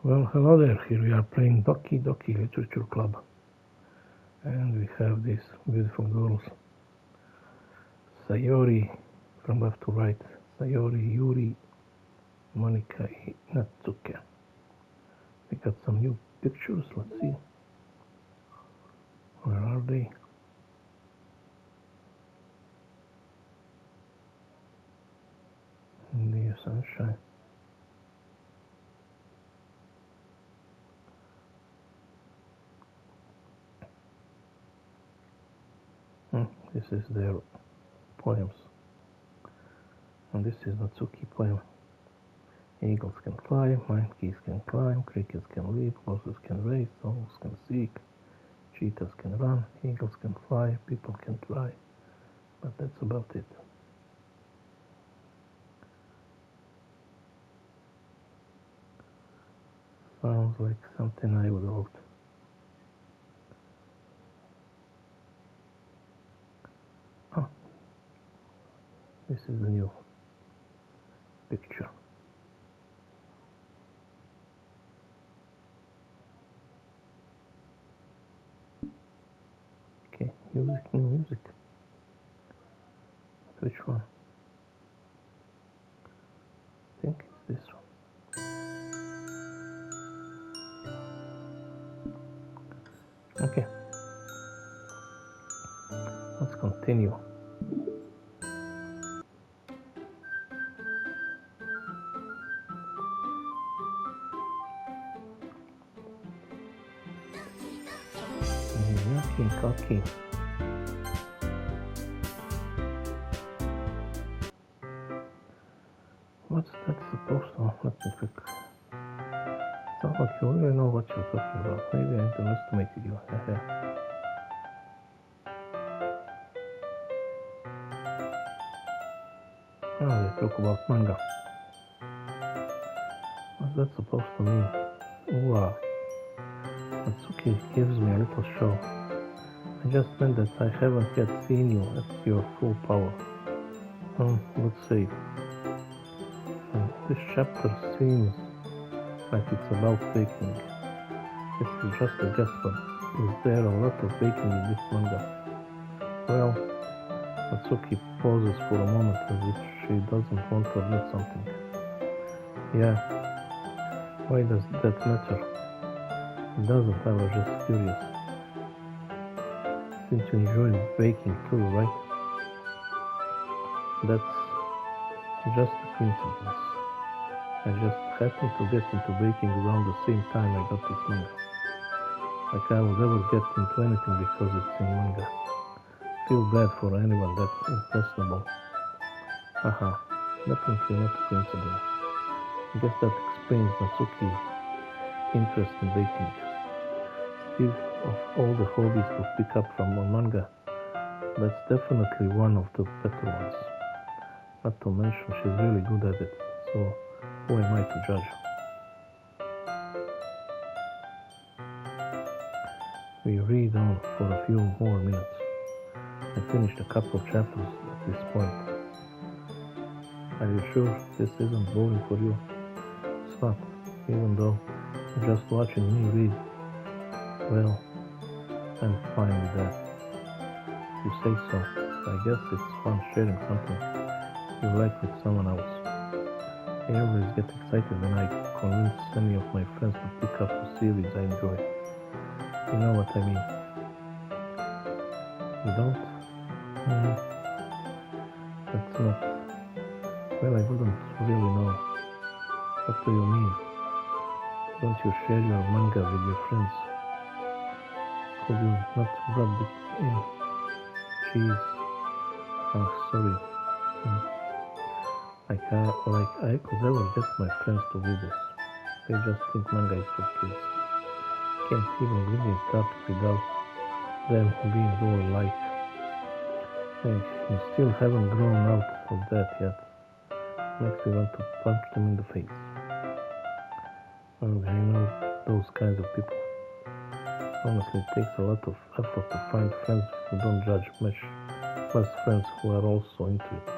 Well, hello there. Here we are playing Doki Doki Literature Club, and we have these beautiful girls. Sayori, from left to right. Sayori, Yuri, Monika, Natsuke. We got some new pictures. Let's see. Where are they? In the sunshine. This is their poems. And this is Natsuki poem. Eagles can fly, monkeys can climb, crickets can leap, horses can race, owls can seek, cheetahs can run, eagles can fly, people can fly. But that's about it. Sounds like something I would wrote. Oh, this is the new picture. Okay, new music. Which one? I think it's this one. Okay, let's continue. Doki Doki. What's that supposed to? Let me quick. Sounds like you already know what you're talking about. Maybe I underestimated you. They talk about manga. What's that supposed to mean? Wow. Natsuki gives me a little show. I just meant that I haven't yet seen you at your full power. Let's see. This chapter seems like it's about baking. This is just a guess, but is there a lot of baking in this manga? Well, Natsuki pauses for a moment as if she doesn't want to admit something. Yeah, why does that matter? It doesn't, I was just curious. Since you enjoy baking too, right? That's just a coincidence. I just happened to get into baking around the same time I got this manga. Like I would ever get into anything because it's in manga. Feel bad for anyone that's impressionable. Haha, definitely not a coincidence. I guess that explains Natsuki's interest in baking. Still, of all the hobbies to pick up from a manga, that's definitely one of the better ones. Not to mention she's really good at it, so who am I to judge? We read on for a few more minutes. I finished a couple of chapters at this point. Are you sure this isn't boring for you? It's not, even though you're just watching me read. Well, I'm fine with that. If you say so, I guess it's fun sharing something you like with someone else. I always get excited when I convince any of my friends to pick up a series I enjoy. You know what I mean? You don't? That's not... Well, I wouldn't really know. What do you mean? Don't you share your manga with your friends? Could you not rub it in? Jeez. Oh, sorry. I could never get my friends to do this. They just think manga is for kids. Can't even bring it up without them being all like, hey, you still haven't grown out of that yet. Makes me want to punch them in the face. I know those kinds of people. Honestly, it takes a lot of effort to find friends who don't judge, much less friends who are also into it.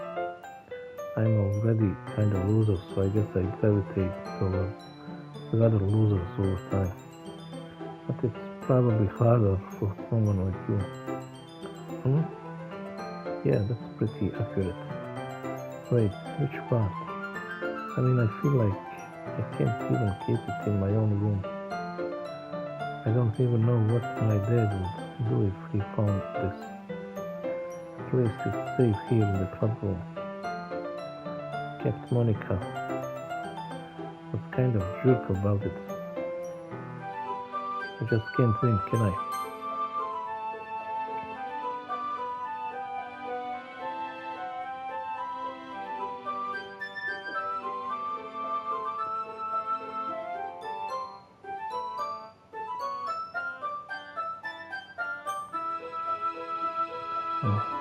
I'm already kind of loser, so I guess I gravitate toward with other losers over time. But it's probably harder for someone like you. Yeah, that's pretty accurate. Wait, which part? I mean, I feel like I can't even keep it in my own room. I don't even know what my dad would do if he found this. At least it's safe here in the club room. Kept Monica was kind of jerk about it. I just can't win, can I?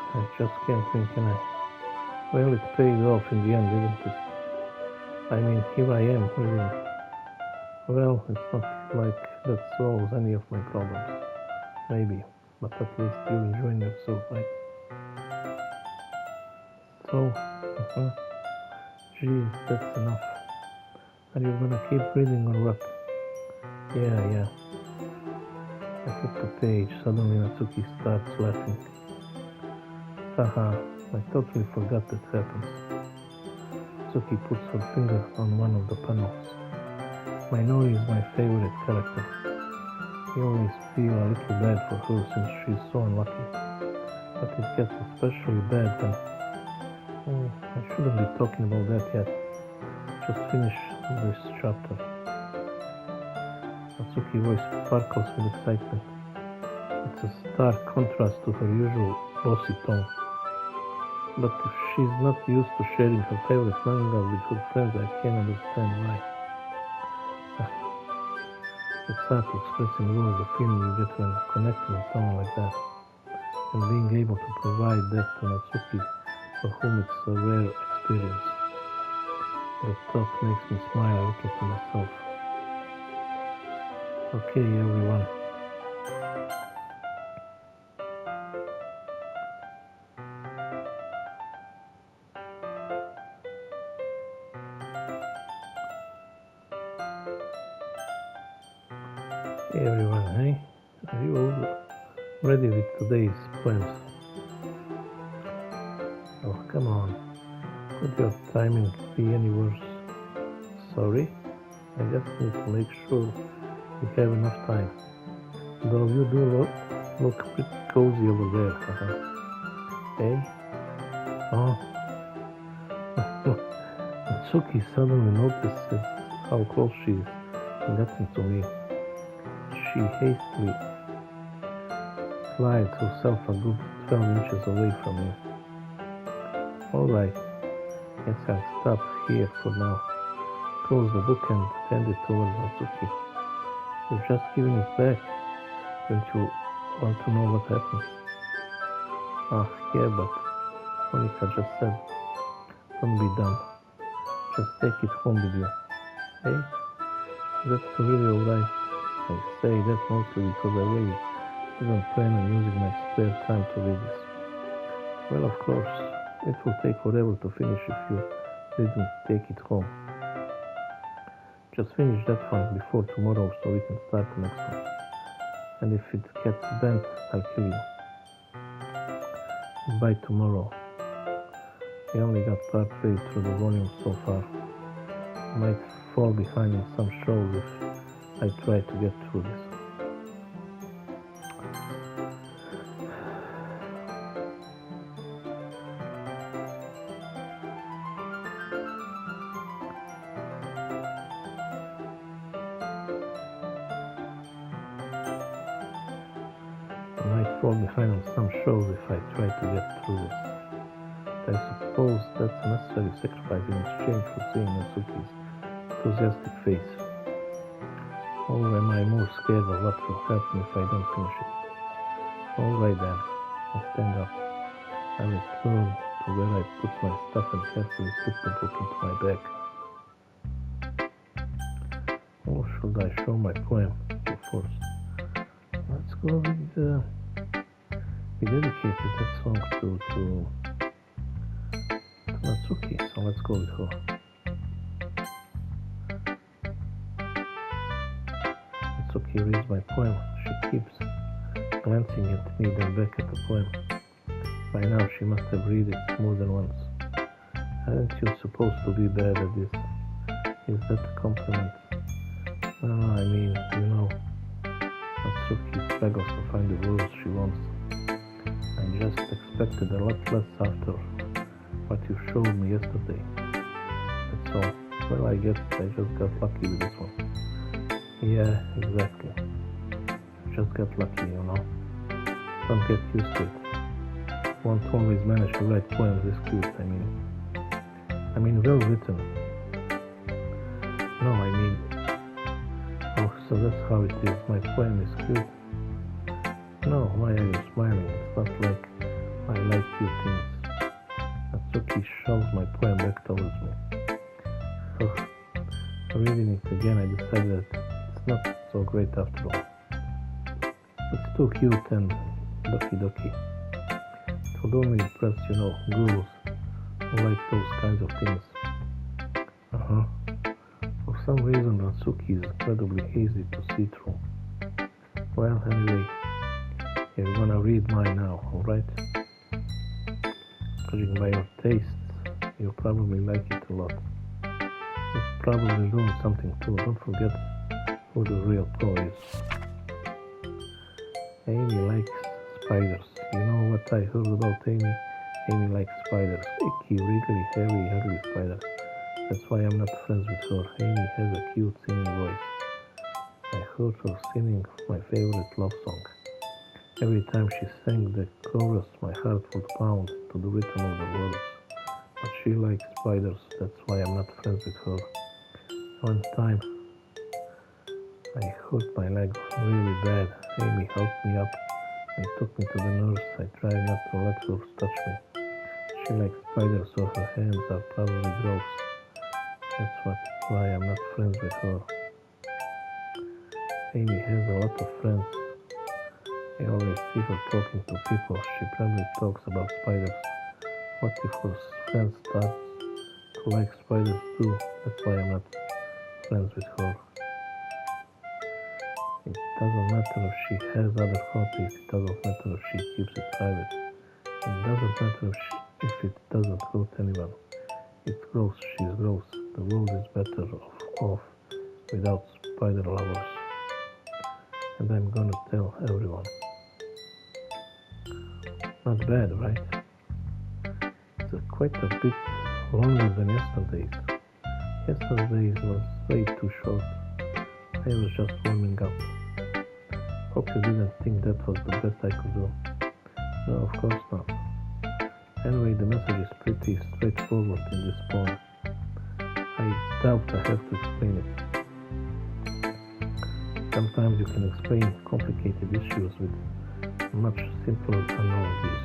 I just can't win, can I? Well, it paid off in the end, didn't it? I mean, here I am, living. Well, it's not like that solves any of my problems. Maybe, but at least you're enjoying yourself, right? So, geez, that's enough. Are you gonna keep reading or what? Yeah. I flip the page. Suddenly Natsuki starts laughing. Haha, I totally forgot that happens. Natsuki puts her finger on one of the panels. Minori is my favorite character. I always feel a little bad for her since she's so unlucky. But it gets especially bad when... Oh, I shouldn't be talking about that yet. Just finish this chapter. Natsuki's voice sparkles with excitement. It's a stark contrast to her usual bossy tone. But if she's not used to sharing her favorite manga with her friends, I can't understand why. It's hard to express in words the feeling you get when connecting with someone like that. And being able to provide that to Natsuki, for whom it's a rare experience. The thought makes me smile a little to myself. Okay, everyone. Hey everyone, hey? Are you all ready with today's poems? Oh, come on. Could your timing be any worse? Sorry? I just need to make sure we have enough time. Though you do look pretty cozy over there, haha. Hey? Oh. Natsuki suddenly notices how close she's gotten to me. She hastily slides herself a good 12 inches away from me. Alright, guess I'll stop here for now. Close the book and hand it towards Natsuki. You're just giving it back. Don't you want to know what happened? Yeah, but Monica just said, don't be dumb. Just take it home with you. Hey? That's really alright. I say that mostly because I really didn't plan on using my spare time to read this. Well, of course, it will take forever to finish if you didn't take it home. Just finish that one before tomorrow so we can start the next one. And if it gets bent, I'll kill you. By tomorrow. I only got partway through the volume so far. I might fall behind in some shows if I try to get through this. I might fall behind on some shows if I try to get through this. But I suppose that's a necessary sacrifice in exchange for seeing Natsuki's enthusiastic face. Or am I more scared of what will happen if I don't finish it? Alright then, I stand up. I return to where I put my stuff and carefully slip the book into my bag. Or should I show my poem first? Let's go with we dedicated that song to Natsuki, so let's go with her. Natsuki reads my poem, she keeps glancing at me then back at the poem. By now she must have read it more than once. Aren't you supposed to be bad at this? Is that a compliment? No, I mean, you know, Natsuki struggles to find the words she wants. I just expected a lot less after what you showed me yesterday. That's all. Well, I guess I just got lucky with this one. Yeah, exactly. Just got lucky, you know. Don't get used to it. Won't always manage to write poems this cute, I mean well written. No, I mean... Oh, so that's how it is. My poem is cute. No, why are you smiling? It's not like I like cute things. Natsuki shoves my poem back towards me. Ugh. Reading it again, I decided that it's not so great after all. It's too cute and Doki Doki. It would only impress, you know, girls who like those kinds of things. For some reason, Natsuki is incredibly easy to see through. Well, anyway, you're gonna read mine now, alright? Judging by your tastes, you'll probably like it a lot. You'll probably learn something too. Don't forget who the real pro is. Amy likes spiders. You know what I heard about Amy? Amy likes spiders. Icky, wriggly, hairy, ugly spiders. That's why I'm not friends with her. Amy has a cute singing voice. I heard her singing my favorite love song. Every time she sang the chorus, my heart would pound to the rhythm of the words. But she likes spiders, that's why I'm not friends with her. One time, I hurt my leg really bad. Amy helped me up and took me to the nurse. I tried not to let her touch me. She likes spiders, so her hands are probably gross. That's why I'm not friends with her. Amy has a lot of friends. I always see her talking to people. She probably talks about spiders. What if her friends start to like spiders too? That's why I'm not friends with her. It doesn't matter if she has other hobbies. It doesn't matter if she keeps it private. It doesn't matter if it doesn't hurt anyone. It's gross. She's gross. The world is better off without spider lovers. And I'm gonna tell everyone. Not bad, right? It's quite a bit longer than yesterday's. Yesterday's was way too short. I was just warming up. Hope you didn't think that was the best I could do. No, of course not. Anyway, the message is pretty straightforward in this poem. I doubt I have to explain it. Sometimes you can explain complicated issues with much simpler analogies.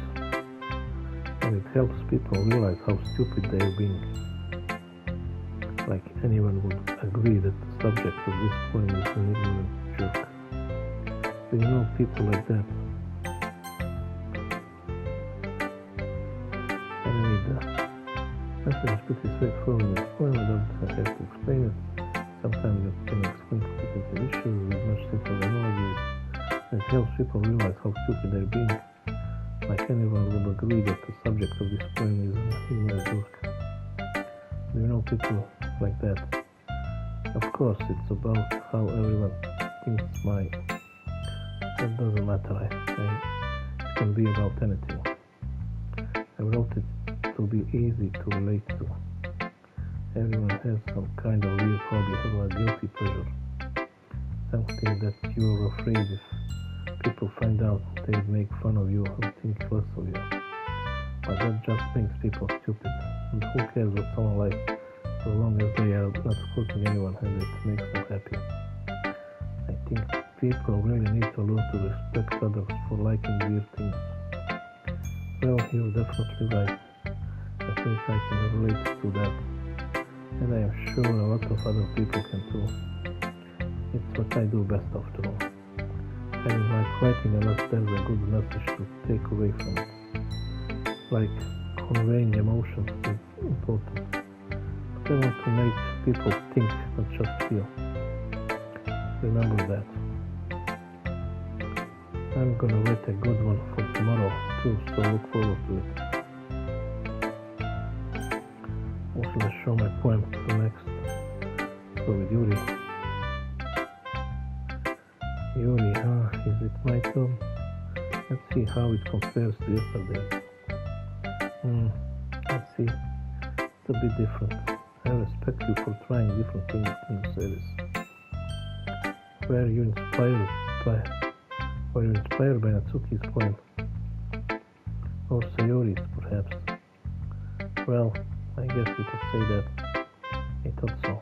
And it helps people realize how stupid they are being. Like anyone would agree that the subject of this poem is an ignorant jerk. Do you know people like that? Anyway, the message is pretty straightforward in this poem. I don't have to explain it. Sometimes you can explain complicated issues with much simpler analogies. And it helps people realize how stupid they're being. Like anyone would agree that the subject of this poem is an ignorant jerk. Do you know people like that? Of course, it's about how everyone thinks my... That doesn't matter. It can be about anything. I wrote it to be easy to relate to. Everyone has some kind of weird hobby or a guilty pleasure. Something that you're afraid if people find out, they'd make fun of you or think less of you. But that just makes people stupid. And who cares what someone likes, so long as they are not hurting anyone and it makes them happy. I think people really need to learn to respect others for liking weird things. Well, you're definitely right. At least I can relate to that. And I am sure a lot of other people can too. It's what I do best after all. And like writing a lot, there's a good message to take away from it. Like conveying emotions is important. But I want to make people think, not just feel. Remember that. I'm gonna write a good one for tomorrow too, so look forward to it. What shall I show my poem to next? So with Yuri. Yuri, is it my turn? Let's see how it compares to yesterday's. Let's see. It's a bit different. I respect you for trying different things in the series. Were you inspired by Natsuki's poem? Or Sayori's, perhaps? Well, I guess you could say that. I thought so.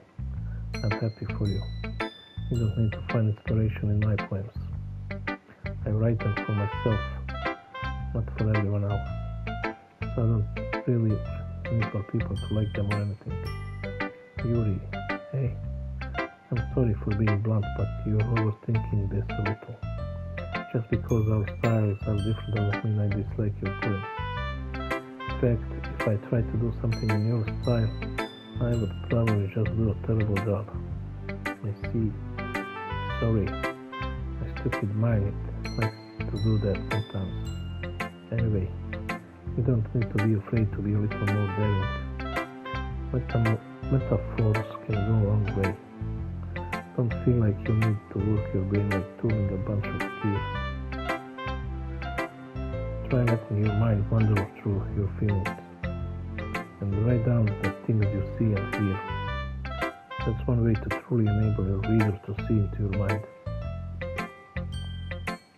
I'm happy for you. You don't need to find inspiration in my poems. I write them for myself, not for everyone else. So I don't really need for people to like them or anything. Yuri, hey, I'm sorry for being blunt, but you're overthinking this a little. Just because our styles are different doesn't mean I dislike your poems. In fact, if I tried to do something in your style, I would probably just do a terrible job. I see. Sorry. My stupid mind likes to do that sometimes. Anyway, you don't need to be afraid to be a little more daring. Metaphors can go a long way. Don't feel like you need to work your brain like tooling a bunch of gears. Try letting your mind wander through your feelings and write down the things you see and hear. That's one way to truly enable your reader to see into your mind.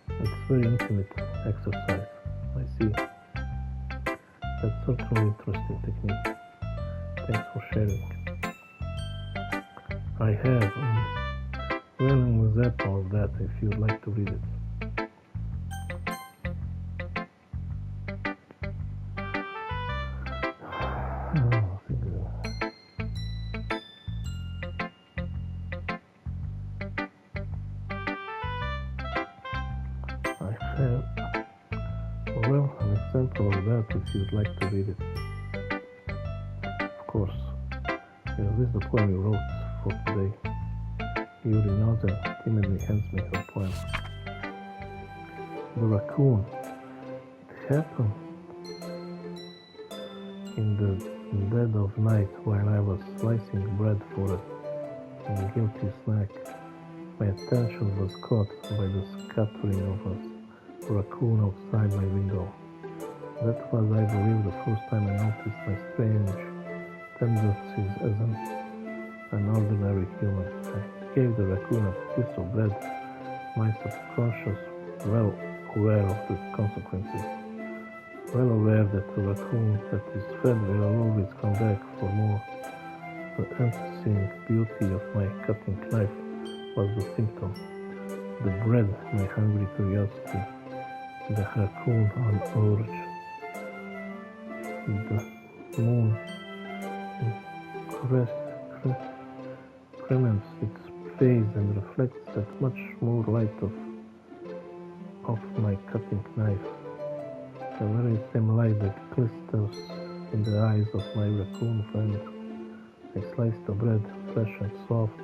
It's a very intimate exercise, I see. That's certainly an interesting technique. Thanks for sharing. I have Welling with that all that if you'd like to read it. Well, an example of that if you'd like to read it. Of course, this is the poem you wrote for today. Yuri nods and timidly hands me her poem. The raccoon. It happened in the dead of night while I was slicing bread for a guilty snack. My attention was caught by the scattering of a raccoon outside my window. That was, I believe, the first time I noticed my strange tendencies as an ordinary human. I gave the raccoon a piece of bread, my subconscious well aware of the consequences, well aware that the raccoon that is fed will always come back for more. The unseen beauty of my cutting knife was the symptom. The bread, my hungry curiosity, the raccoon an urge. The moon crements its face and reflects that much more light of my cutting knife. The very same light that glisters in the eyes of my raccoon friend. I slice the bread, fresh and soft.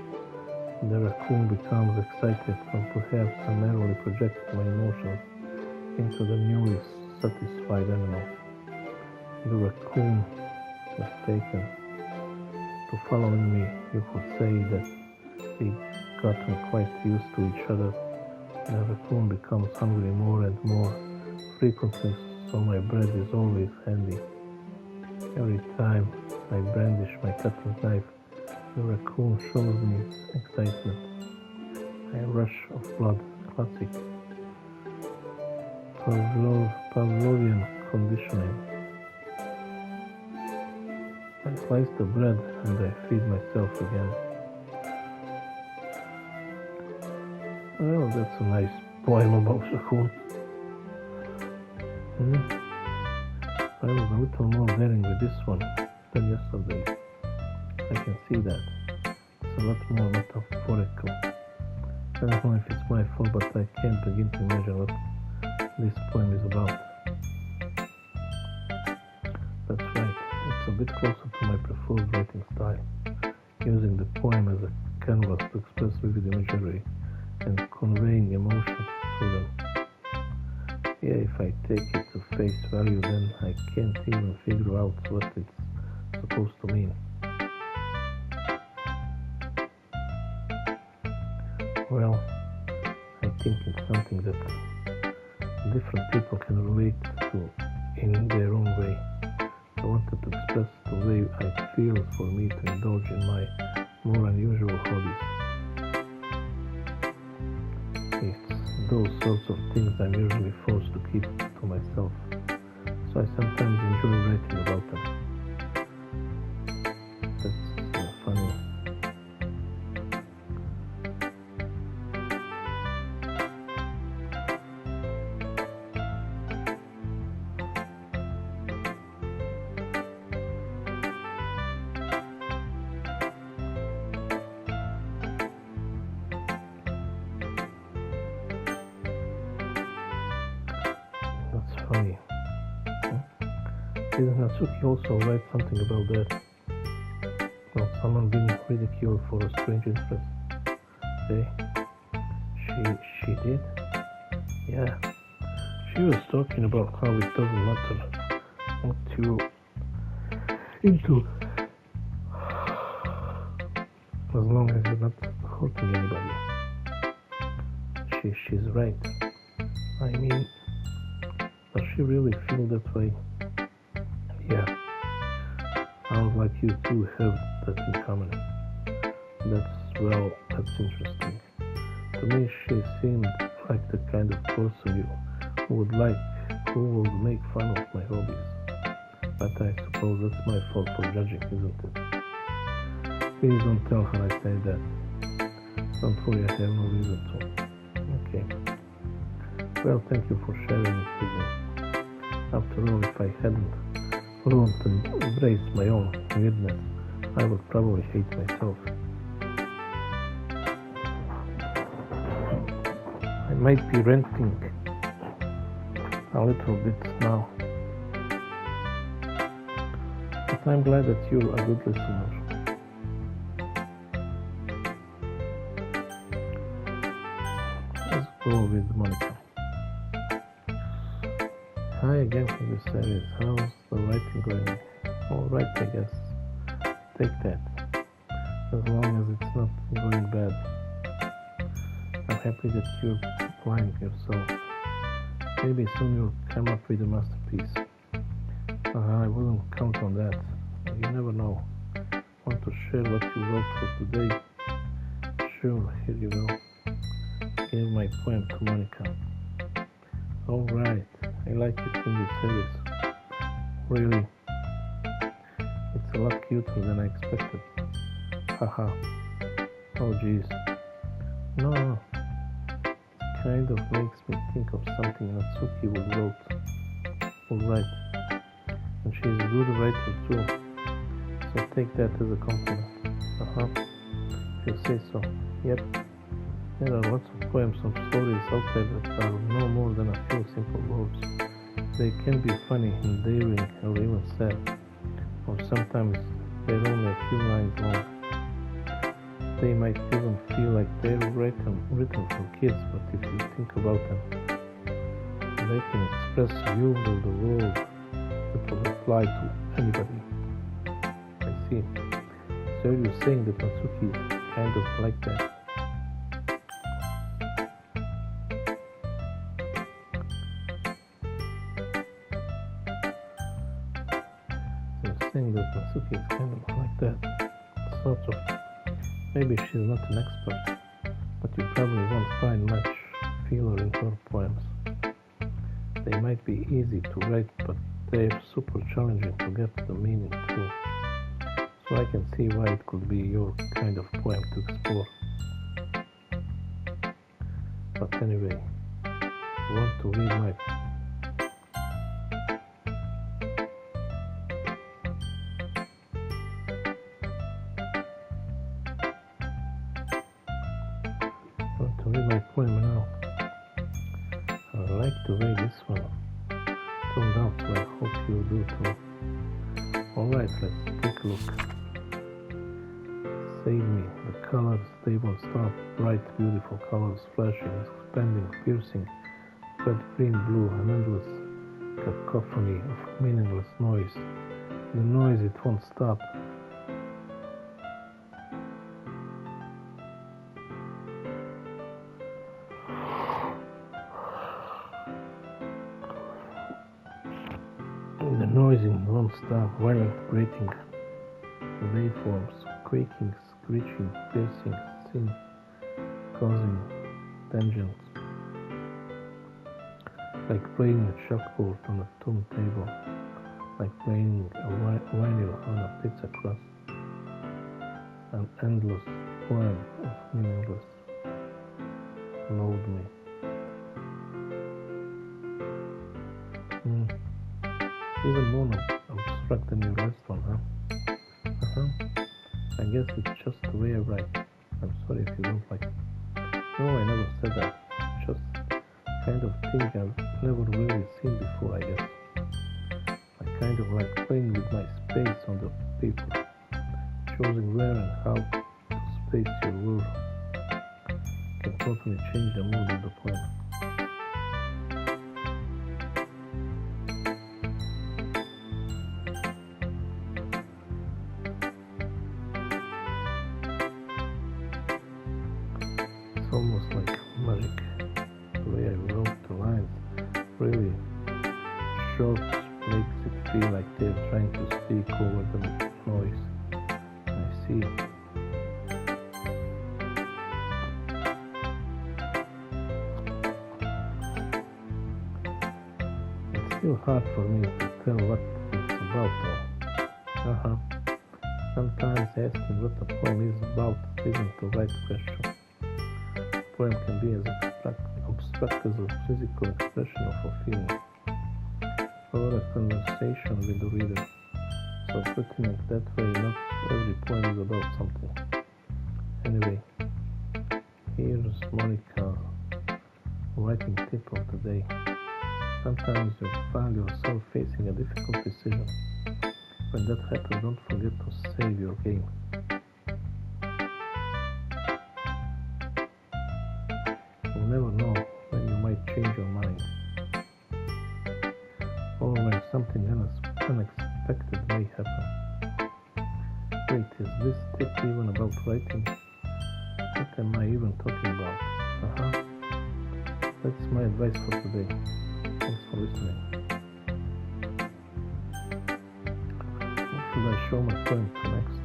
The raccoon becomes excited and perhaps I narrowly project my emotions into the newly satisfied animal. The raccoon was taken to following me. You could say that we gotten quite used to each other. The raccoon becomes hungry more and more frequently, so my bread is always handy. Every time I brandish my cutting knife, the raccoon shows me its excitement. A rush of blood, classic Pavlovian conditioning. I slice the bread and I feed myself again. Well, that's a nice poem about raccoon. I was a little more daring with this one than yesterday. I can see that. It's a lot more metaphorical. I don't know if it's my fault, but I can't begin to imagine what this poem is about. That's right, it's a bit closer to my preferred writing style, using the poem as a canvas to express vivid imagery and conveying emotions through them. Yeah, if I take it to face value, then I can't even figure out what it's supposed to mean. Well, I think it's something that different people can relate to in their own way. I wanted to express the way I feel for me to indulge in my more unusual hobbies. It's those sorts of things I'm usually forced to keep to myself, so I sometimes enjoy writing about them. That's funny. Funny. Did Natsuki also write something about that? Well, someone being ridiculed for a strange interest. Hey, she did? Yeah. She was talking about how it doesn't matter what you're into as long as you're not hurting anybody. She's right. I mean, does she really feel that way? Yeah. Sounds like you two have that in common. That's interesting. To me, she seemed like the kind of person who would make fun of my hobbies. But I suppose that's my fault for judging, isn't it? Please don't tell her I say that. Don't worry, I have no reason to. Okay. Well, thank you for sharing it with me. After all, if I hadn't learned to embrace my own weirdness, I would probably hate myself. I might be ranting a little bit now, but I'm glad that you're a good listener. Let's go with Monica. Hi again from this series. How's the writing going? Alright, I guess. Take that. As long as it's not going bad. I'm happy that you're applying yourself. Maybe soon you'll come up with a masterpiece. I wouldn't count on that. You never know. Want to share what you wrote for today? Sure, here you go. Give my poem to Monica. Alright, I like it in this series. Really, it's a lot cuter than I expected. Haha. Oh jeez. No. Kind of makes me think of something Natsuki would wrote. Alright. And she's a good writer too. So take that as a compliment. If you say so. Yep. There are lots of poems and stories out there that are no more than a few simple words. They can be funny, endearing, or even sad. Or sometimes they're only a few lines long. They might even feel like they're written for kids, but if you think about them, they can express views of the world that will apply to anybody. I see. So you're saying that Natsuki is kind of like that? Saying that Natsuki is kind of like that, sort of. Maybe she's not an expert, but you probably won't find much filler in her poems. They might be easy to write, but they're super challenging to get the meaning through. So I can see why it could be your kind of poem to explore. But anyway, you want to read my poem now. I like the way this one turned out, so I hope you do too. Alright, let's take a look. Save me. The colors, they won't stop. Bright, beautiful colors, flashing, expanding, piercing, red, green, blue, an endless cacophony of meaningless noise. The noise, it won't stop. The noise won't stop. Violent grating, waveforms, quaking, screeching, piercing, sin, causing tangents. Like playing a chalkboard on a turntable, like playing a vinyl on a pizza crust, an endless poem of meaningless. Load me. Even more abstract than your last one, huh? I guess it's just the way I write. I'm sorry if you don't like it. No, I never said that. Just kind of thing I've never really seen before, I guess. I kind of like playing with my space on the paper, choosing where and how to space your word. Can totally change the mood of the poem. It's almost like magic. The way I wrote the lines really short makes it feel like they're trying to speak over the noise. I see. It's still hard for me to tell what it's about though. Sometimes asking what the poem is about isn't the right question. A poem can be as abstract as a physical expression of a feeling, or a conversation with the reader. So putting it that way, not every poem is about something. Anyway, here's Monica writing tip of the day. Sometimes you find yourself facing a difficult decision. When that happens, don't forget to save your game. You never know when you might change your mind, or when something unexpected may happen. Wait, is this tip even about writing? What am I even talking about? That's my advice for today. Thanks for listening. What should I show my poem to next?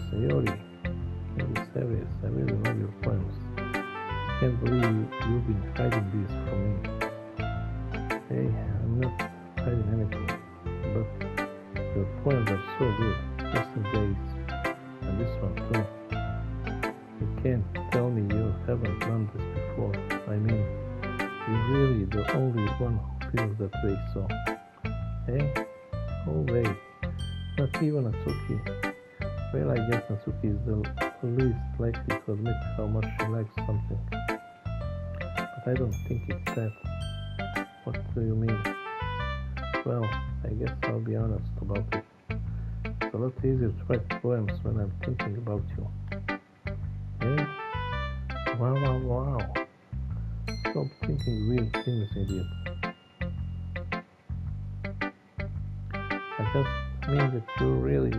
Sayori, be serious. I really love your poems. I can't believe you've been hiding these from me. Hey, I'm not hiding anything, but your poems are so good. Yesterday's and this one too. You can't tell me you haven't done this before. I mean, you're really the only one who feels that way, so. Hey? Oh wait, not even Natsuki. Well, I guess Natsuki is the least likely to admit how much she likes something. But I don't think it's that. What do you mean? Well, I guess I'll be honest about it. It's a lot easier to write poems when I'm thinking about you. Eh? Wow. Stop thinking weird things, idiot. I just mean that you really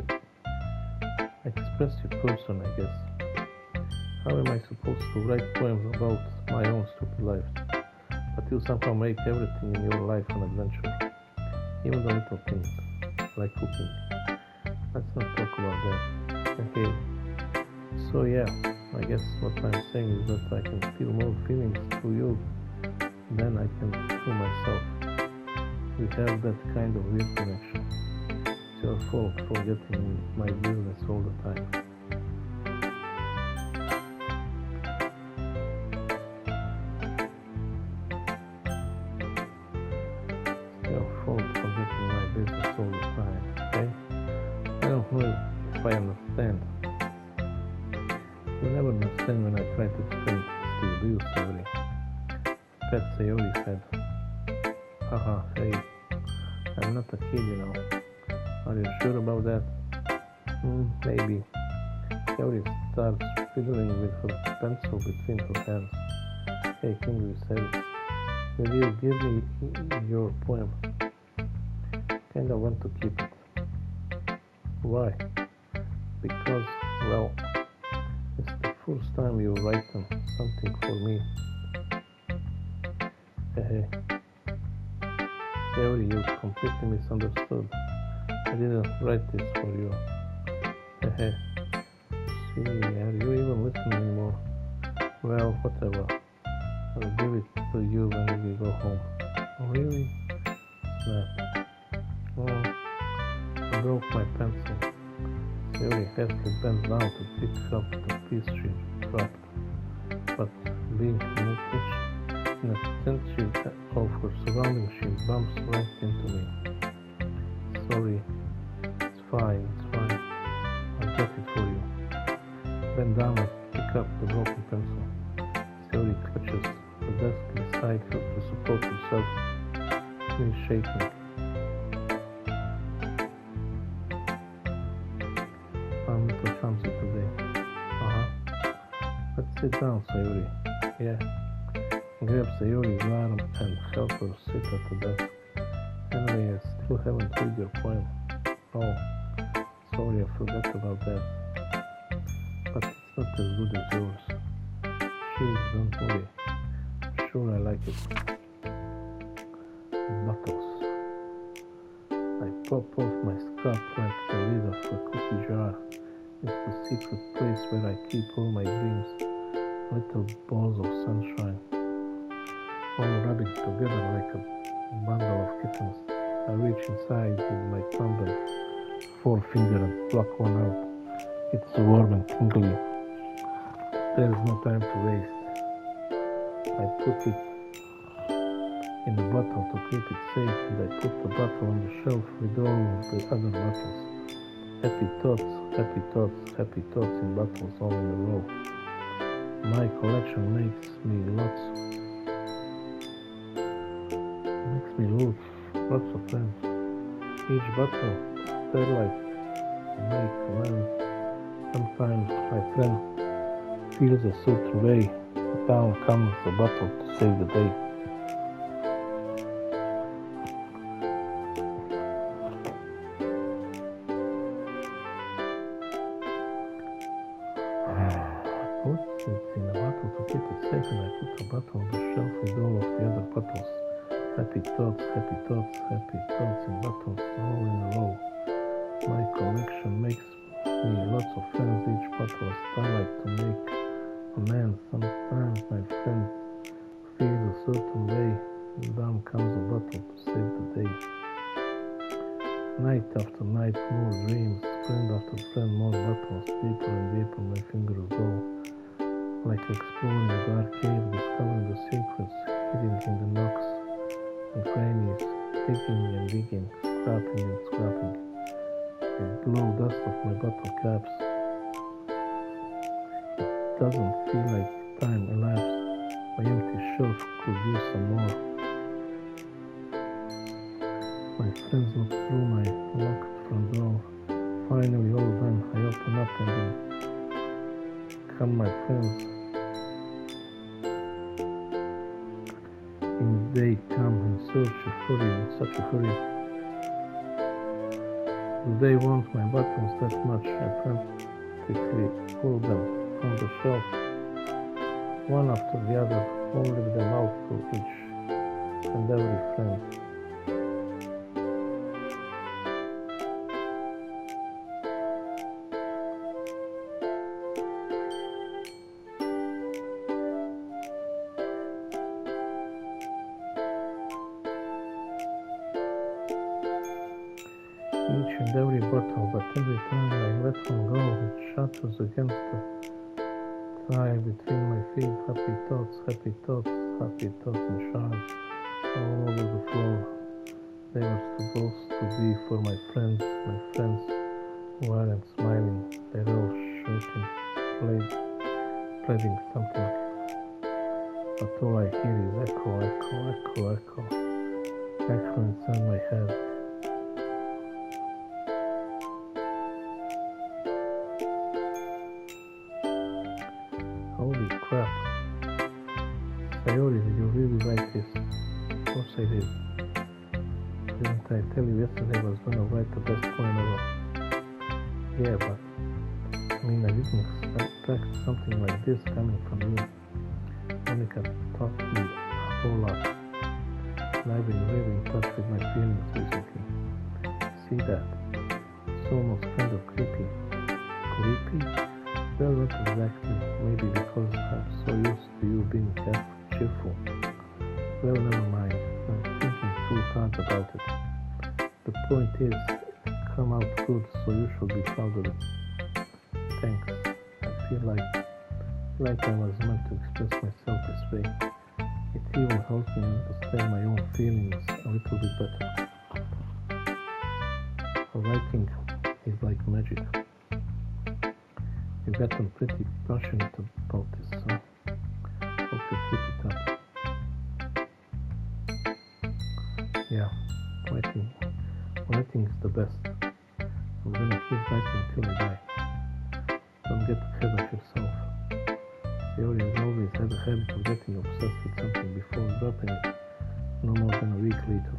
expressive person, I guess. How am I supposed to write poems about my own stupid life? But you somehow make everything in your life an adventure. Even the little things, like cooking. Let's not talk about that. Okay. So yeah, I guess what I'm saying is that I can feel more feelings through you than I can through myself. We have that kind of weird connection. It's your fault for getting my business all the time. It's your fault for getting my business all the time, okay? I don't know if I understand. You never understand when I try to explain things to you, do you, Sayori? Pet Sayori said. Haha, hey, I'm not a kid, you know. Are you sure about that? Maybe. Sayori starts fiddling with her pencil between her hands. Hey King Viserys, will you give me your poem? Kinda want to keep it. Why? Because, well, it's the first time you write something for me. Hey, sorry, you completely misunderstood. I didn't write this for you. Hey, see, are you even listening anymore? Well, whatever. I'll give it to you when we go home. Oh, really? Snap. Oh, I broke my pencil. Siri hastily bent down to pick up the piece she dropped, but being in attentive of her surroundings, she bumps right into me. Sorry, it's fine. I'll get it for you. Bend down and pick up the broken pencil. Siri clutches the desk beside her to support herself. She's shaking. I'm little clumsy today. Let's sit down, Sayuri. Yeah. Grab Sayuri's arm and help her sit at the desk. Anyway, I still haven't read your poem. Oh, sorry, I forgot about that. But it's not as good as yours. Jeez, don't worry. I'm sure I like it. Bottles. I pop off my scalp like the lid of a cookie jar. It's the secret place where I keep all my dreams. Little balls of sunshine, all rubbing together like a bundle of kittens. I reach inside with my thumb and forefinger and pluck one out. It's warm and tingly. There is no time to waste. I put it in a bottle to keep it safe, and I put the bottle on the shelf with all of the other bottles. Happy thoughts in bottles all in a row. My collection makes me lots of friends. Each bottle starlight make friends. Sometimes my friend feels a certain way. Down comes the bottle to save the day. It's in a bottle to keep it safe, and I put the bottle on the shelf with all of the other bottles. Happy thoughts in bottles all in a row. My collection makes me lots of friends. Each bottle a starlight to make amends. Sometimes my friends feel a certain way, and down comes a bottle to save the day. Night after night, more dreams. Friend after friend, more bottles. Deeper and deeper my fingers go. Like exploring a dark cave, discovering the secrets hidden in the nooks and crannies, digging, scrapping. I blow dust off my bottle caps. It doesn't feel like time elapsed. My empty shelf could use some more. My friends look through my locked front door. Finally, all done. I open up and in come my friends. They come in such a hurry. Do they want my buttons that much? I frantically pull them from the shelf, one after the other, holding them out to each and every friend. Each and every bottle, but every time I let one go, it shatters against the thigh between my feet. Happy thoughts in shards all over the floor. They were supposed to be for my friends who aren't smiling. They're all shouting, pleading something. But all I hear is echo inside my head. Holy crap. Sayori, did you really write this? Of course I did. Didn't I tell you yesterday I was going to write the best poem ever? Yeah, but I mean, I didn't expect something like this coming from you. Monica taught me a whole lot, and I've been really in touch with my feelings recently. See that? It's almost kind of creepy. Creepy? Well, not exactly. Maybe because I'm so used to you being cheerful. Well, never mind. I'm thinking too hard about it. The point is, it come out good, so you should be proud of it. Thanks. I feel like I was meant to express myself this way. It even helps me understand my own feelings a little bit better. Writing is like magic. You've gotten pretty passionate about this, huh? Hope you keep it up. Yeah, writing is the best. I'm gonna keep writing till I die. Don't get ahead of yourself. Sayori has always had a habit of getting obsessed with something before dropping it, no more than a week later.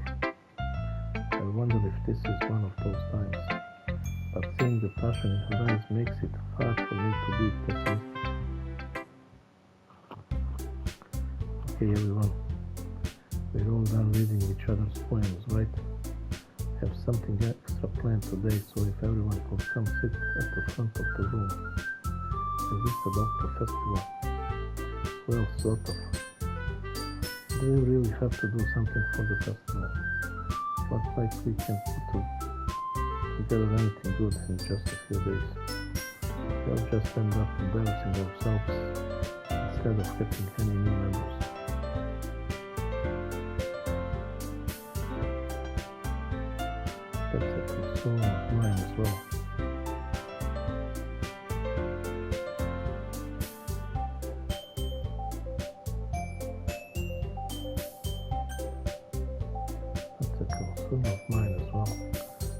I wonder if this is one of those times. But seeing the passion in her eyes makes it hard for me to be pessimistic. Okay, everyone. We're all done reading each other's poems, right? Have something extra planned today, so if everyone could come sit at the front of the room. Is this about the festival? Well, sort of. Do we really have to do something for the festival? Looks like we can put together anything good in just a few days. We'll just end up embarrassing ourselves instead of getting any new members. That's a concern of mine as well.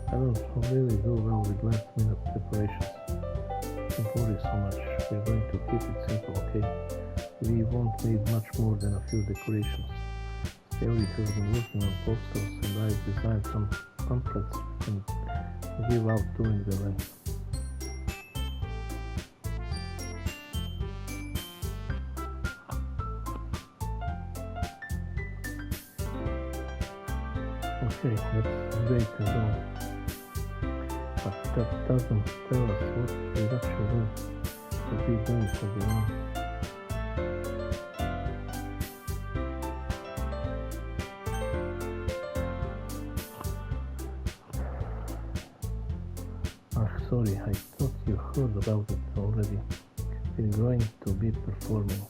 I don't really do well with last minute preparations. Don't worry so much. We're going to keep it simple, okay? We won't need much more than a few decorations. Sayori has been working on posters and I've designed some pamphlets we can give out during the event. Okay, that's great as well. But that doesn't tell us what we're actually going to be doing for the event. Sorry, I thought you heard about it already. We're going to be performing.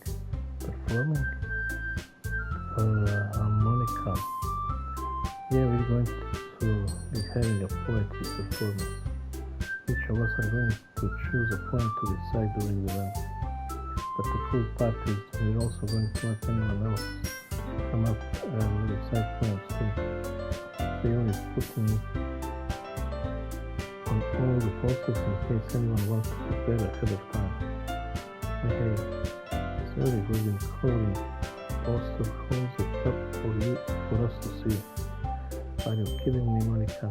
Performing? Harmonica. Yeah, we're going to be having a poetry performance. Each of us are going to choose a poem to recite during the event. But the cool part is we're also going to let anyone else come up and recite poems too. Sayori is putting on all the posters in case anyone wants to prepare ahead of time. Hey, Sayori has been holding poster holds it up for us to see. Are you kidding me, Monica?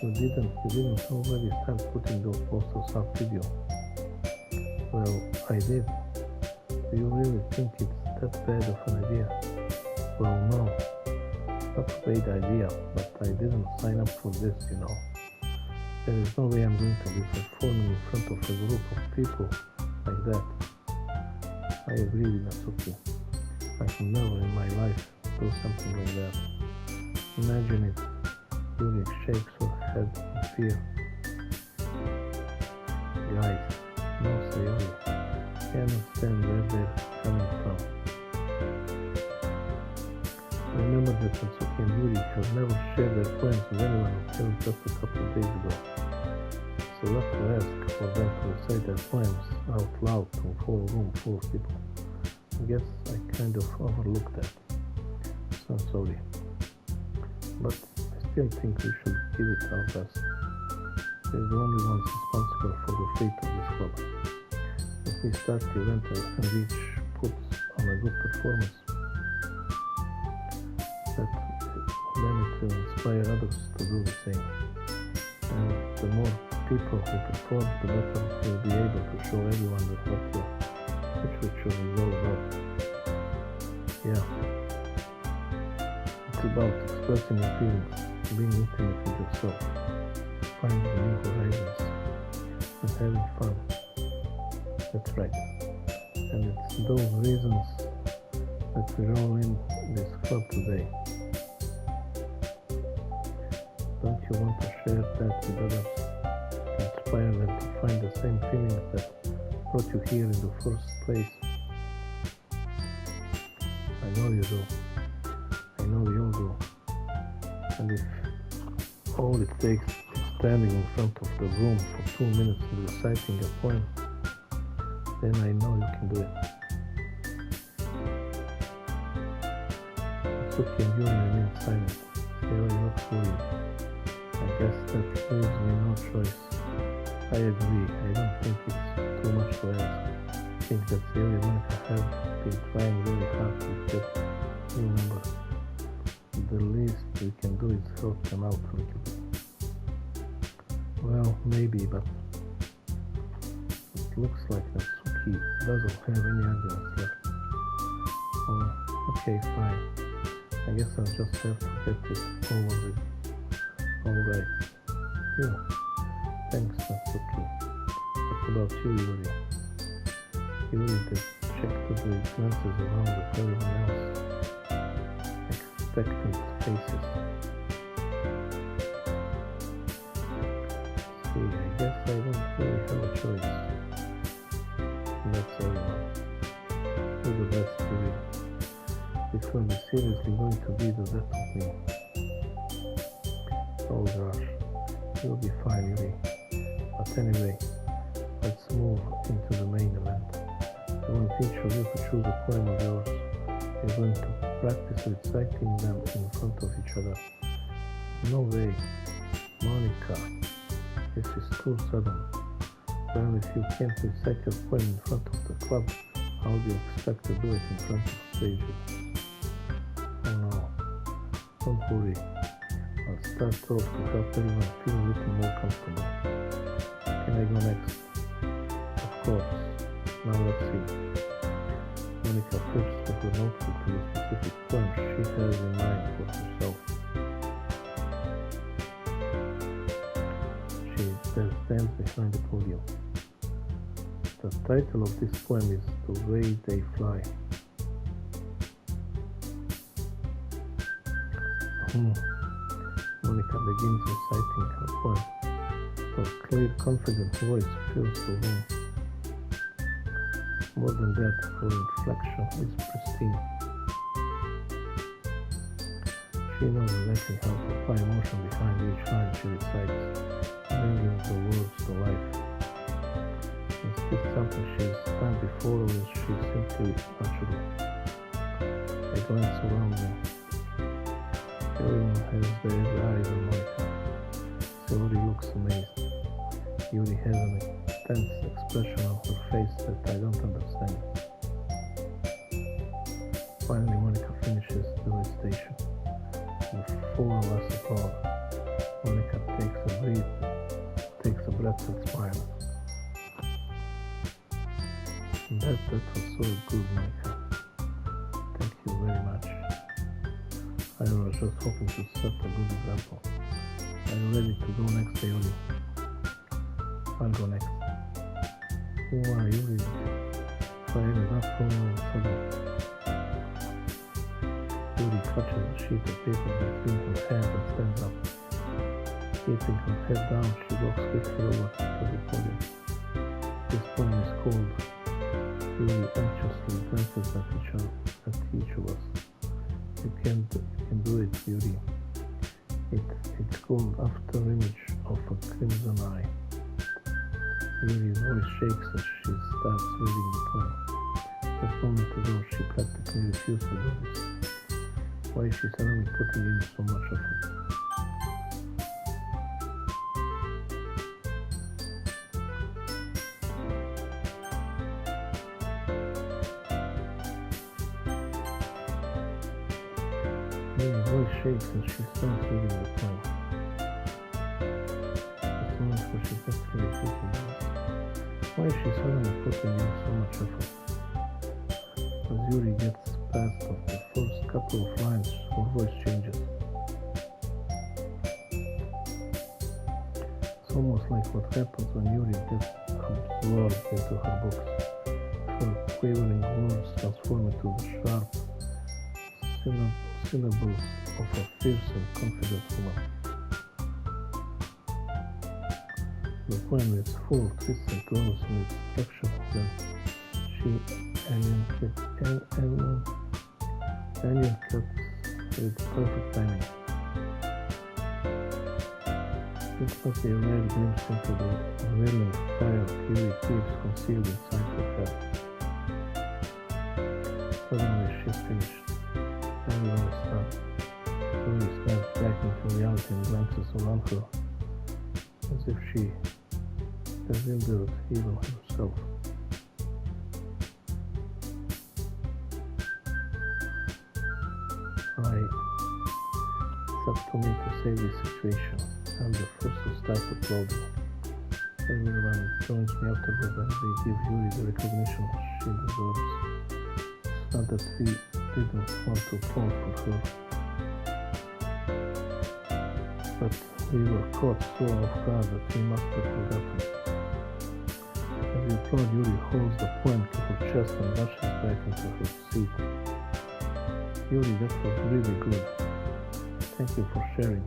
You didn't already start putting those posters up, did you? Well, I did. Do you really think it's that bad of an idea? Well, no. It's not a bad idea, but I didn't sign up for this, you know. There is no way I'm going to be performing in front of a group of people like that. I agree with Natsuki. I can never in my life do something like that. Imagine it. Yuri shakes her head in fear. Guys, no Sayori. I understand where they're coming from. Remember that Natsuki and Yuri have never shared their poems with anyone until just a couple of days ago. So left to ask for them to recite their poems out loud to a whole room full of people. I guess I kind of overlooked that. So I'm sorry. But I still think we should give it our best. We're the only ones responsible for the fate of this club. If we start the event and each puts on on a good performance, that then it will inspire others to do the same. And the more people who perform, the better you'll be able to show everyone that what your literature is all about. Yeah. It's about expressing your feelings, being intimate with yourself, finding new horizons, and having fun. That's right. And it's those reasons that we're all in this club today. Don't you want to share that with others, to inspire them to find the same feelings that brought you here in the first place? I know you do. I know we all do. And if all it takes is standing in front of the room for 2 minutes and reciting a poem, then I know you can do it. Suki and Yuri remain silent. They are not worried. I guess that leaves me no choice. I agree. I don't think it's too much to ask. I think that Yuri and Monica have been trying really hard to get new members. The least we can do is help them out a little bit. Well, maybe, but it looks like that Suki doesn't have any arguments left. Oh, okay, fine. I guess I'll just have to get it over with. Alright. Phew. Thanks, Natsuki. What about you, Yuri? Yuri dejectedly glances around at everyone else, expectant faces. See, I guess I don't really have a choice. That's everyone. Do the best, Yuri. It will be seriously going to be the death of me. Oh gosh, you'll be fine, Yuri. But anyway, let's move into the main event. I want each of you to choose a poem of yours. You're going to practice reciting them in front of each other. No way. Monica, this is too sudden. Well, if you can't recite your poem in front of the club, how do you expect to do it in front of strangers? Oh no, don't worry. I'll start off to help everyone feel a little more comfortable. Can I go next? Of course. Now let's see. Monica flips with her notebook to the specific poem she has in mind for herself. She then stands behind the podium. The title of this poem is The Way They Fly. Monica begins reciting her poem. Her clear, confident voice fills the room. More than that, her inflection is pristine. She knows exactly how to apply emotion behind each line she recites, bringing the words to life. Is this something she's done before, or is she simply natural? I glance around me. Everyone has their eyes on Monica. Yuri looks amazed. Yuri has an intense expression on her face that I don't understand. Finally, Monica finishes the recitation. The four of us applaud. Monica takes a breath and smiles. That was so good, Monica. Thank you very much. I was just hoping to set a good example. Are you ready to go next, Yuri? I'll go next. Who are you really? Fire is not falling on sudden. Yuri clutches a sheet of paper between her hands and stands up. Keeping her head down, she walks quickly over to the podium. This poem is called Yuri anxiously glances at each of us. You can do it, Yuri. It's called After Image of a Crimson Eye. Yuri's voice shakes as she starts reading the poem. Just a moment ago, she practically refused to do this. Why is she suddenly putting in so much effort? Her voice shakes and she starts reading the poem. It's moments where she gets really thinking about why is she suddenly putting in so much effort? As Yuri gets past of the first couple of lines, her voice changes. It's almost like what happens when Yuri gets absorbed into her books. Her quavering words transform into the sharp syllables of a fierce and confident woman. The poem is full of twists and turns in its structure that she cuts with perfect timing. This must be a rare glimpse into the unveiling fire Yuri keeps concealed inside her head. Suddenly she's finished. Everyone is stunned. Yuri snaps back into reality and glances around her, as if she bewildered even herself. It's up to me to save this situation. I'm the first to start uploading. Everyone joins me afterward and they give Yuri the recognition she deserves. It's not that we didn't want to applaud for her, but we were caught so off guard that we must have forgotten. As we applaud, Yuri holds the poem to her chest and rushes back into her seat. Yuri, that was really good. Thank you for sharing.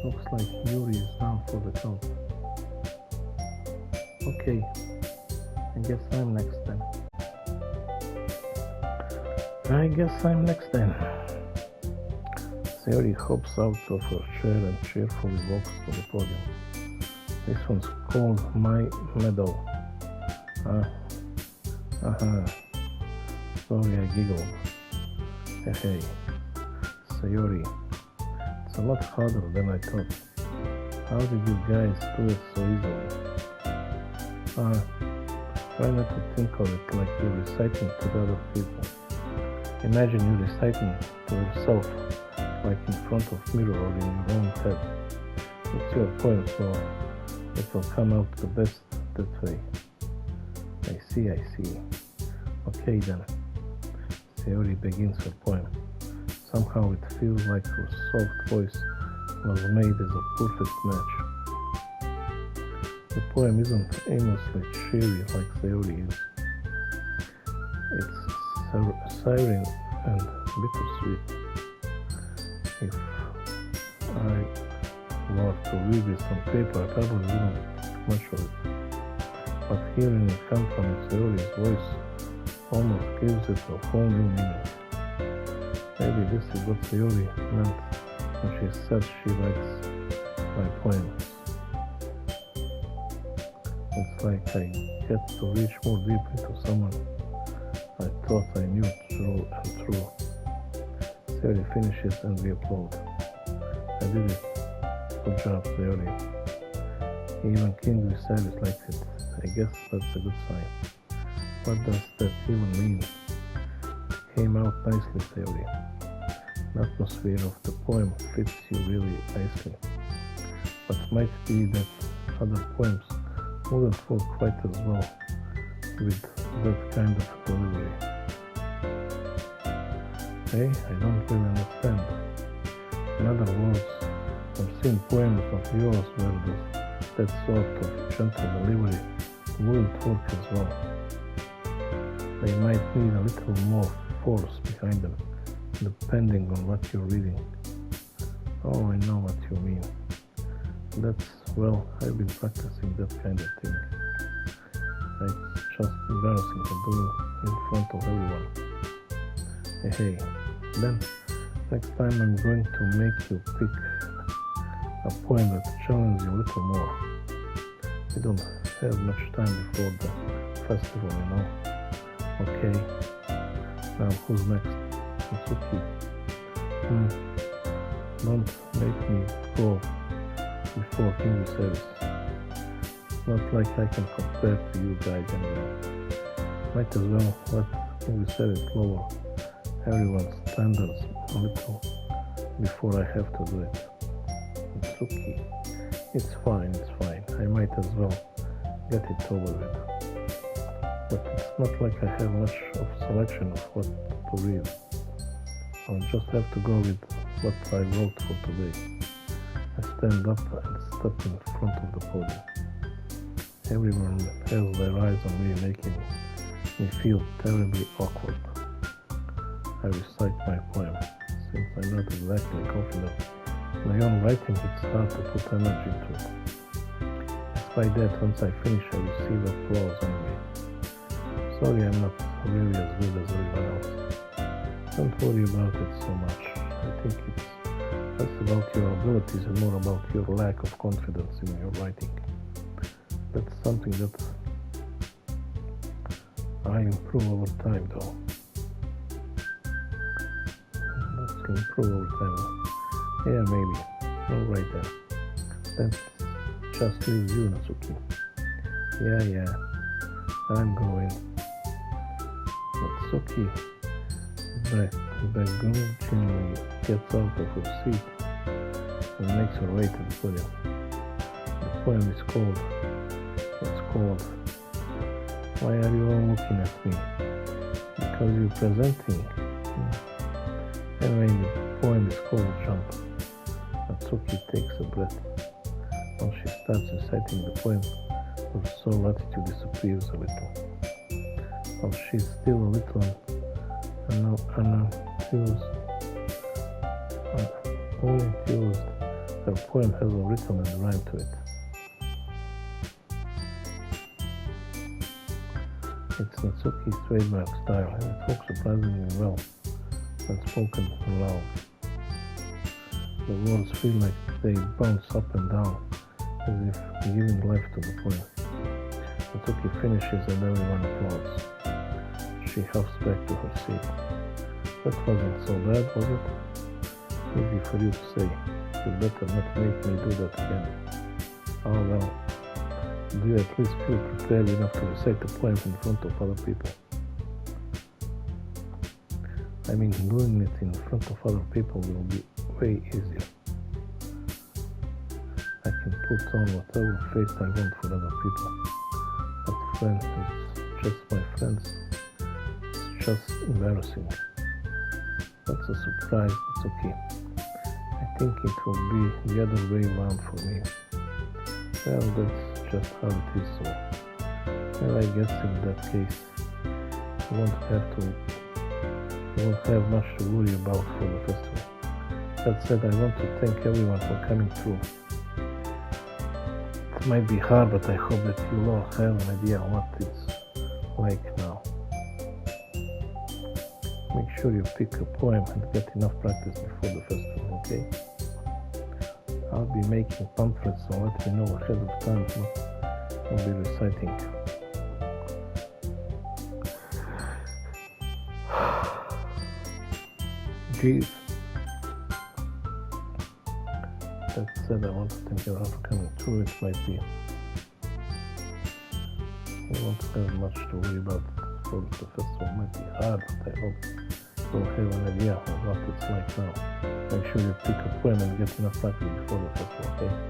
Looks like Yuri is down for the count. Okay, I guess I'm next then. Sayori hops out of her chair and cheerfully walks to the podium. This one's called My Meadow. Sorry, I giggled. Hey, Sayori, it's a lot harder than I thought. How did you guys do it so easily? Try not to think of it like you're reciting to the other people. Imagine you reciting to yourself, like in front of mirror or in your own head. It's your poem, so it will come out the best that way. I see. Okay then. Sayori begins her poem. Somehow it feels like her soft voice was made as a perfect match. The poem isn't aimlessly cheery like Sayori is. It's siren and bittersweet. If I were to read this on paper, I probably wouldn't think much of it. But hearing it come from Sayori's voice almost gives it a whole new meaning. Maybe this is what Sayori meant when she said she likes my poems. It's like I get to reach more deep into someone I thought I knew through and through. Sayori finishes and we applaud. I did it. Good job, Sayori. Even King Viserys likes it. I guess that's a good sign. What does that even mean? It came out nicely, Sayori. The atmosphere of the poem fits you really nicely. But might be that other poems wouldn't work quite as well with that kind of delivery. Hey, I don't really understand. In other words, I've seen poems of yours where that sort of gentle delivery wouldn't work as well. They might need a little more force behind them, depending on what you're reading. Oh, I know what you mean. I've been practicing that kind of thing. It's just embarrassing to do in front of everyone. Hey, then next time I'm going to make you pick a poem that challenges you a little more. We don't have much time before the festival, you know. Okay, now who's next? Mitsuki. Don't make me go before King Viserys. Not like I can compare to you guys anyway. Might as well let King Viserys lower everyone's standards a little before I have to do it. It's okay. It's fine. I might as well get it over with. But it's not like I have much of selection of what to read. I'll just have to go with what I wrote for today. I stand up and step in front of the podium. Everyone has their eyes on me, making me feel terribly awkward. I recite my poem. Since I'm not exactly confident in my own writing, it's hard to put energy into it. Despite that, once I finish, I receive applause anyway. Sorry I'm not really as good as everyone else. Don't worry about it so much. I think it's less about your abilities and more about your lack of confidence in your writing. That's something that I improve over time, though. That's improve over time. Yeah, maybe. Alright then. That just leaves you, Natsuki. Yeah. I'm going. Natsuki begrudgingly gets out of her seat and makes her way to the podium. The poem is called. It's called. Why are you all looking at me? Because you're presenting. Anyway, the poem is called Jump. Natsuki takes a breath. When she starts reciting the poem, her soul attitude disappears a little. While she's still a little unenthused, her poem has a rhythm and rhyme to it. It's Natsuki's trademark style, and it works surprisingly well when spoken aloud. The words feel like they bounce up and down, as if giving life to the poem. Natsuki finishes and everyone applauds. She huffs back to her seat. That wasn't so bad, was it? Easy for you to say. You better not make me do that again. Oh well. Do you at least feel prepared enough to recite the poem in front of other people? I mean, doing it in front of other people will be way easier. I can put on whatever face I want for other people. But friends, it's just my friends. It's just embarrassing. That's a surprise, it's okay. I think it will be the other way around for me. Well, that's just how it is, so. Well, I guess in that case, you won't have much to worry about for the festival. That said, I want to thank everyone for coming through. It might be hard, but I hope that you all have an idea what it's like now. Make sure you pick a poem and get enough practice before the festival, okay? I'll be making pamphlets, so let me know ahead of time what I'll be reciting. Jeez. That said, I want to thank everyone for coming through. It might be. I won't have much to worry about for the festival. It might be hard, but I hope you'll have an idea of what it's like now. Make sure you pick a poem and get enough practice before the festival, okay?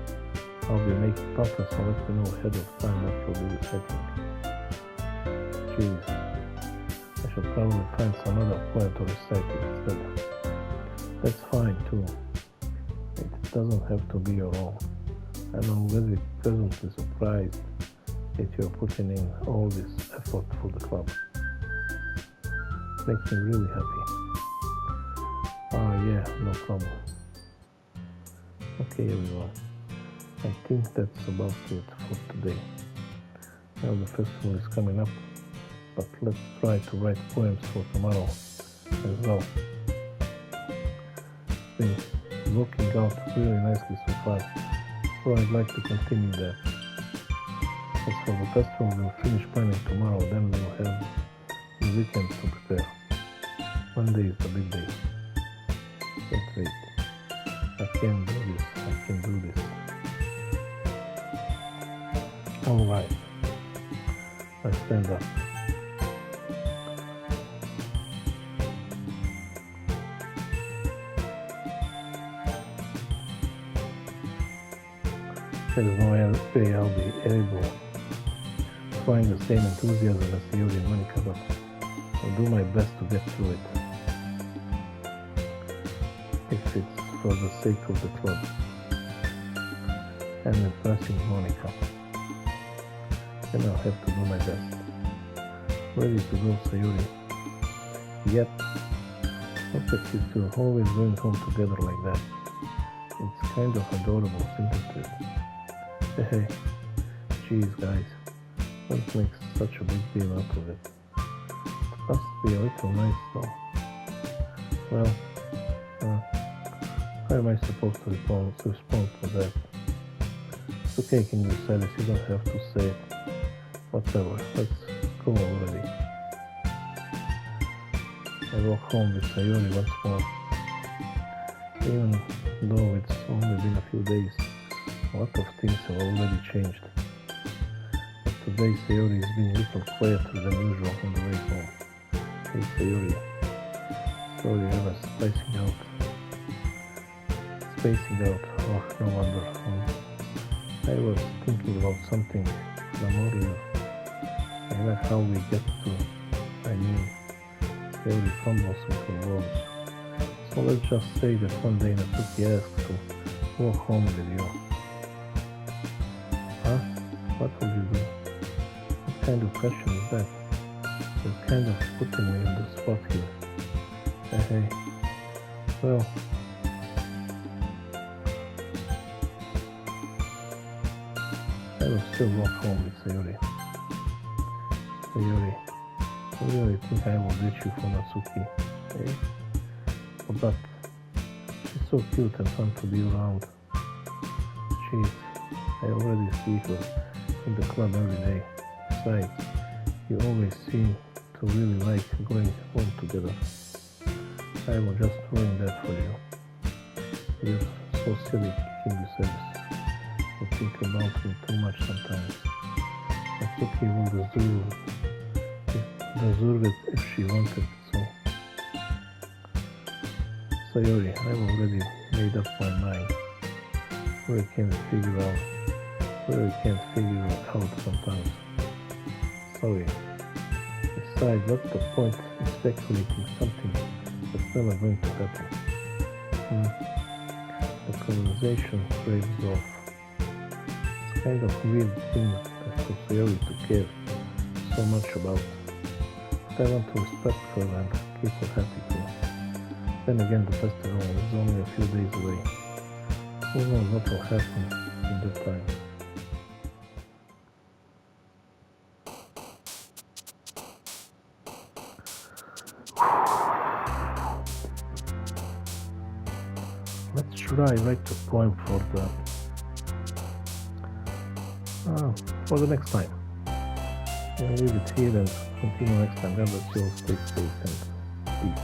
I'll be making pamphlets, so let me know ahead of time what you'll be reciting. Jeez. I should probably find some other poem to recite instead. That's fine too. It doesn't have to be your own. I'm already pleasantly surprised that you're putting in all this effort for the club. It makes me really happy. Yeah, no problem. Okay everyone, I think that's about it for today. Now the festival is coming up, but let's try to write poems for tomorrow as well. It's been working out really nicely so far, so I'd like to continue that. As for the festival, we'll finish planning tomorrow, then we'll have the weekend to prepare. Monday is the big day. Can't wait. I can do this. Alright. I stand up. There's no way I'll be able to find the same enthusiasm as Sayori and Monica, but I'll do my best to get through it. If it's for the sake of the club and impressing Monica, then I'll have to do my best. Ready to go, Sayori. Yep. Look at you two, always going home together like that. It's kind of adorable, isn't it? Hey, geez guys, don't make such a big deal out of it. It must be a little nice though. Well, how am I supposed to respond to that? It's okay, King Lucilis, you don't have to say it. Whatever, let's go already. I walk home with Sayori once more. Even though it's only been a few days, a lot of things have already changed. But today Sayori has been a little quieter than usual on the way home. Hey Sayori, sorry I was spacing out. Oh, no wonder. I was thinking about something memorial. I like how we get to, Sayori fumbles with her words. So let's just say that one day Natsuki asked to walk home with you. Huh? What would you do? What kind of question is that? You're kind of putting me on the spot here. Hey. Well, I will still walk home with Sayori. Sayori, I really think I will ditch you for Natsuki, eh? But she's so cute and fun to be around. Jeez, I already see her in the club every day. Besides, you always seem to really like going home together. I will just ruin that for you. You're so silly, King Lucilis. You think about me too much sometimes. Natsuki will deserve it if she wanted it so. Sayori, I've already made up my mind. Really can't figure it out sometimes. Sorry. Besides, what's the point in speculating something that's never going to happen? The conversation trails off. It's kind of weird thing for Sayori to care so much about. But I want to respect her and keep her happy too. Then again, the festival is only a few days away. Who knows what will happen in that time? Let's try write a poem for the next time. I'll leave it here and continue next time. God bless you all. Stay safe and peace.